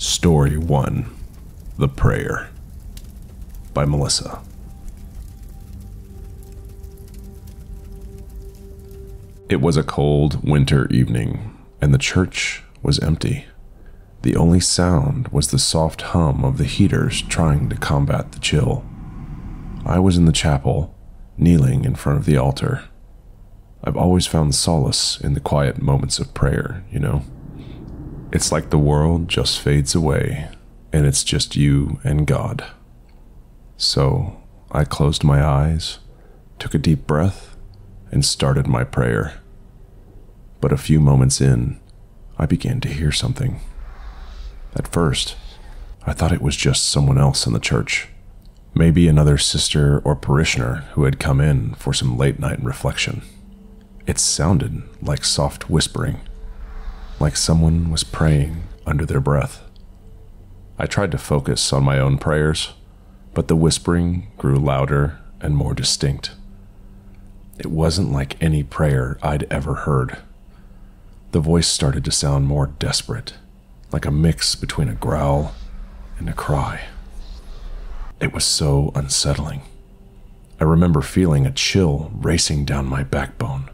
Story 1: The Prayer by Melissa. It was a cold winter evening, and the church was empty. The only sound was the soft hum of the heaters trying to combat the chill. I was in the chapel, kneeling in front of the altar. I've always found solace in the quiet moments of prayer, you know? It's like the world just fades away, and it's just you and God. So I closed my eyes, took a deep breath, and started my prayer. But a few moments in, I began to hear something. At first, I thought it was just someone else in the church. Maybe another sister or parishioner who had come in for some late-night reflection. It sounded like soft whispering, like someone was praying under their breath. I tried to focus on my own prayers, but the whispering grew louder and more distinct. It wasn't like any prayer I'd ever heard. The voice started to sound more desperate, like a mix between a growl and a cry. It was so unsettling. I remember feeling a chill racing down my backbone,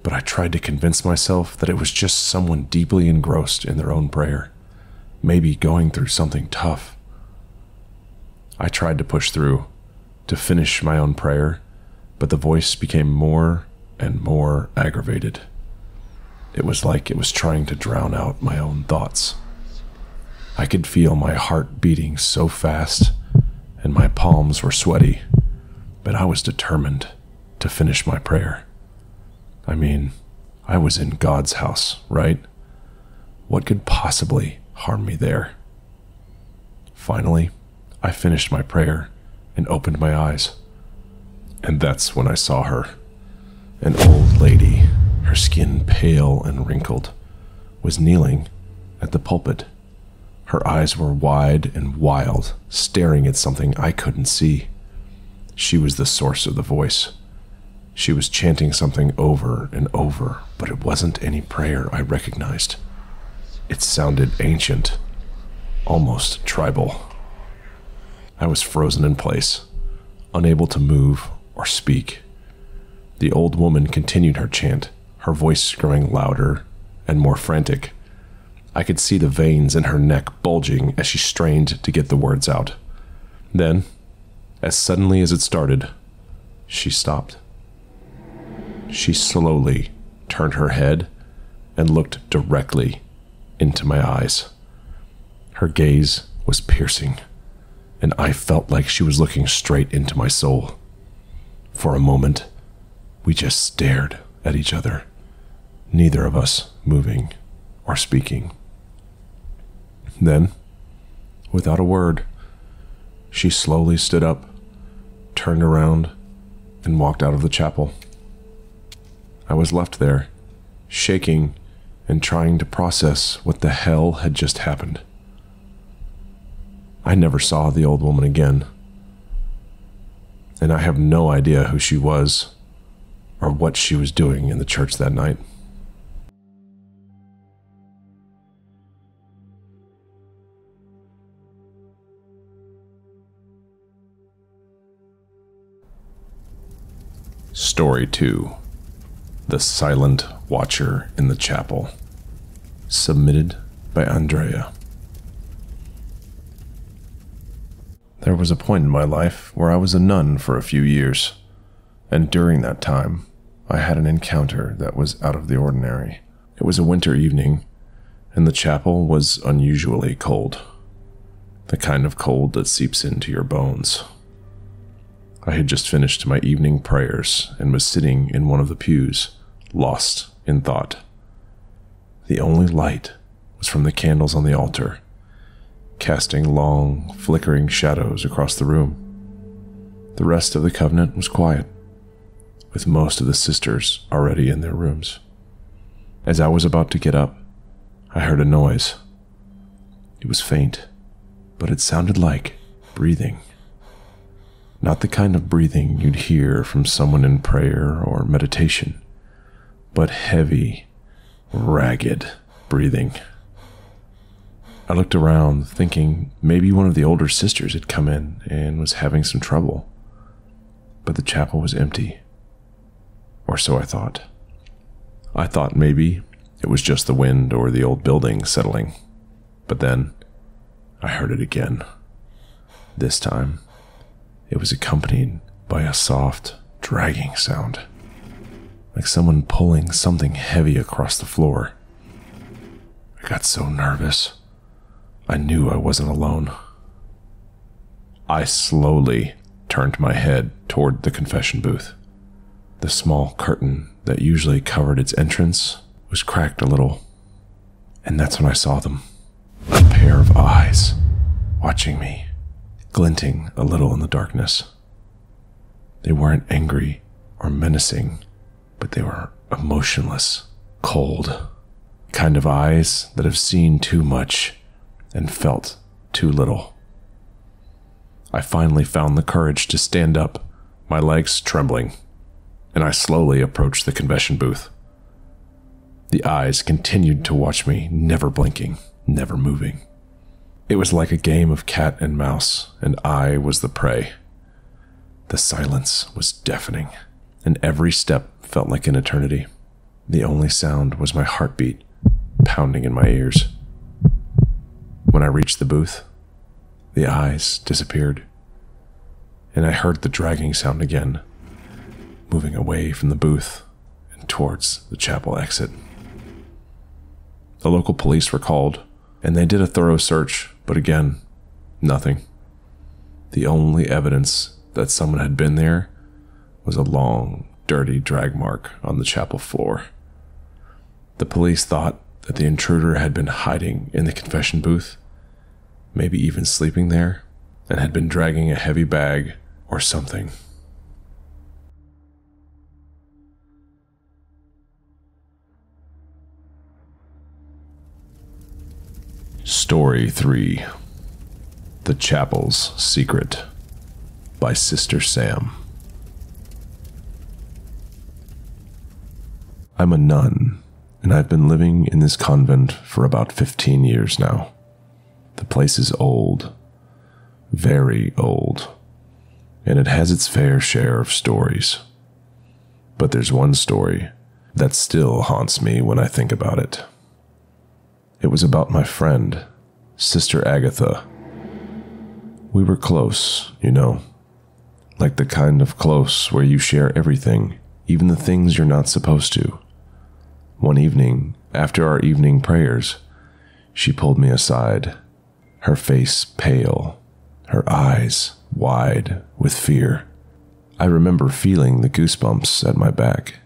but I tried to convince myself that it was just someone deeply engrossed in their own prayer, maybe going through something tough. I tried to push through, to finish my own prayer, but the voice became more and more aggravated. It was like it was trying to drown out my own thoughts. I could feel my heart beating so fast, and my palms were sweaty, but I was determined to finish my prayer. I mean, I was in God's house, right? What could possibly harm me there? Finally, I finished my prayer and opened my eyes. And that's when I saw her. An old lady, her skin pale and wrinkled, was kneeling at the pulpit. Her eyes were wide and wild, staring at something I couldn't see. She was the source of the voice. She was chanting something over and over, but it wasn't any prayer I recognized. It sounded ancient, almost tribal. I was frozen in place, unable to move or speak. The old woman continued her chant, her voice growing louder and more frantic. I could see the veins in her neck bulging as she strained to get the words out. Then, as suddenly as it started, she stopped. She slowly turned her head and looked directly into my eyes. Her gaze was piercing, and I felt like she was looking straight into my soul. For a moment, we just stared at each other, neither of us moving or speaking. Then, without a word, she slowly stood up, turned around, and walked out of the chapel. I was left there, shaking and trying to process what the hell had just happened. I never saw the old woman again, and I have no idea who she was or what she was doing in the church that night. Story 2: The Silent Watcher in the Chapel. Submitted by Andrea. There was a point in my life where I was a nun for a few years, and during that time, I had an encounter that was out of the ordinary. It was a winter evening, and the chapel was unusually cold. The kind of cold that seeps into your bones. I had just finished my evening prayers and was sitting in one of the pews, lost in thought. The only light was from the candles on the altar, casting long, flickering shadows across the room. The rest of the convent was quiet, with most of the sisters already in their rooms. As I was about to get up, I heard a noise. It was faint, but it sounded like breathing. Not the kind of breathing you'd hear from someone in prayer or meditation, but heavy, ragged breathing. I looked around, thinking maybe one of the older sisters had come in and was having some trouble. But the chapel was empty. Or so I thought. I thought maybe it was just the wind or the old building settling. But then I heard it again. This time, it was accompanied by a soft, dragging sound, like someone pulling something heavy across the floor. I got so nervous. I knew I wasn't alone. I slowly turned my head toward the confession booth. The small curtain that usually covered its entrance was cracked a little, and that's when I saw them. A pair of eyes watching me, glinting a little in the darkness. They weren't angry or menacing, but they were emotionless, cold, kind of eyes that have seen too much and felt too little. I finally found the courage to stand up, my legs trembling, and I slowly approached the confession booth. The eyes continued to watch me, never blinking, never moving. It was like a game of cat and mouse, and I was the prey. The silence was deafening, and every step felt like an eternity. The only sound was my heartbeat pounding in my ears. When I reached the booth, the eyes disappeared, and I heard the dragging sound again, moving away from the booth and towards the chapel exit. The local police were called, and they did a thorough search, but again, nothing. The only evidence that someone had been there was a long, dirty drag mark on the chapel floor. The police thought that the intruder had been hiding in the confession booth, maybe even sleeping there, and had been dragging a heavy bag or something. Story 3: The Chapel's Secret by Sister Sam. I'm a nun, and I've been living in this convent for about 15 years now. The place is old, very old, and it has its fair share of stories. But there's one story that still haunts me when I think about it. It was about my friend, Sister Agatha. We were close, you know, like the kind of close where you share everything, even the things you're not supposed to. One evening, after our evening prayers, she pulled me aside, her face pale, her eyes wide with fear. I remember feeling the goosebumps at my back.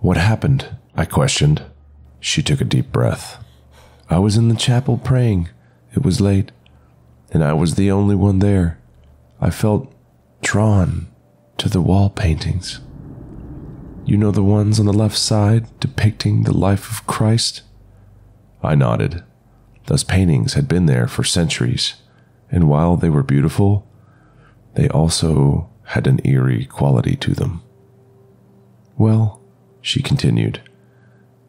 "What happened?" I questioned. She took a deep breath. "I was in the chapel praying. It was late, and I was the only one there. I felt drawn to the wall paintings. You know the ones on the left side depicting the life of Christ?" I nodded. Those paintings had been there for centuries, and while they were beautiful, they also had an eerie quality to them. "Well," she continued,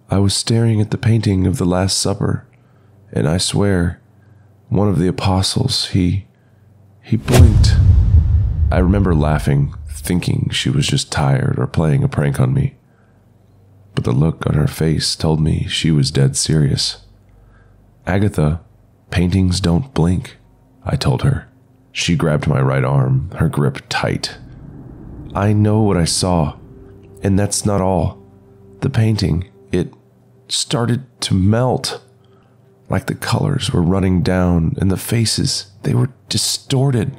"I was staring at the painting of the Last Supper, and I swear, one of the apostles, he blinked." I remember laughing, thinking she was just tired or playing a prank on me. But the look on her face told me she was dead serious. "Agatha, paintings don't blink," I told her. She grabbed my right arm, her grip tight. "I know what I saw, and that's not all. The painting, it started to melt. Like the colors were running down, and the faces, they were distorted,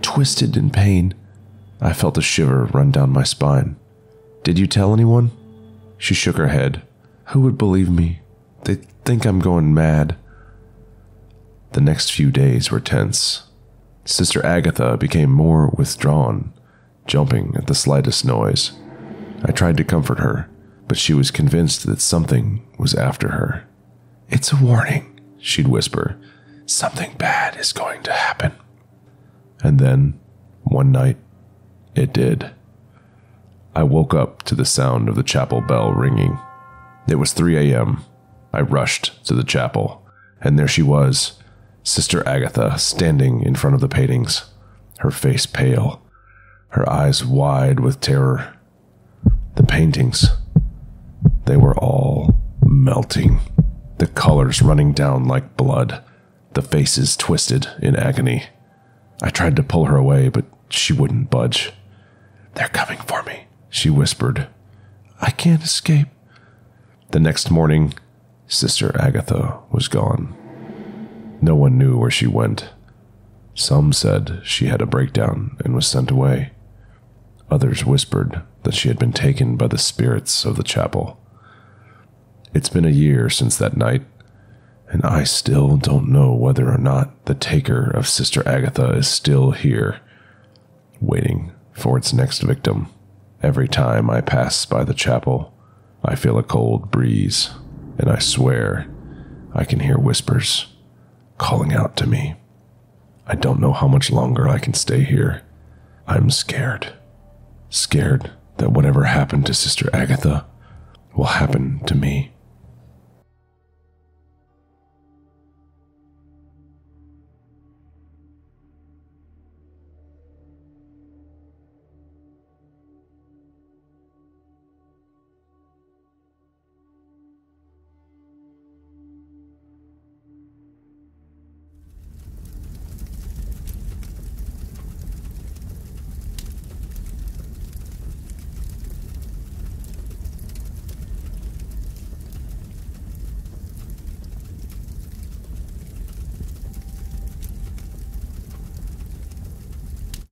twisted in pain." I felt a shiver run down my spine. "Did you tell anyone?" She shook her head. "Who would believe me? They'd think I'm going mad." The next few days were tense. Sister Agatha became more withdrawn, jumping at the slightest noise. I tried to comfort her, but she was convinced that something was after her. "It's a warning," she'd whisper. "Something bad is going to happen." And then, one night, it did. I woke up to the sound of the chapel bell ringing. It was 3 a.m. I rushed to the chapel, and there she was, Sister Agatha, standing in front of the paintings, her face pale, her eyes wide with terror. The paintings, they were all melting, the colors running down like blood, the faces twisted in agony. I tried to pull her away, but she wouldn't budge. "They're coming for me," she whispered. "I can't escape." The next morning, Sister Agatha was gone. No one knew where she went. Some said she had a breakdown and was sent away. Others whispered that she had been taken by the spirits of the chapel. It's been a year since that night, and I still don't know whether or not the taker of Sister Agatha is still here, waiting for its next victim. Every time I pass by the chapel, I feel a cold breeze, and I swear I can hear whispers calling out to me. I don't know how much longer I can stay here. I'm scared. Scared that whatever happened to Sister Agatha will happen to me.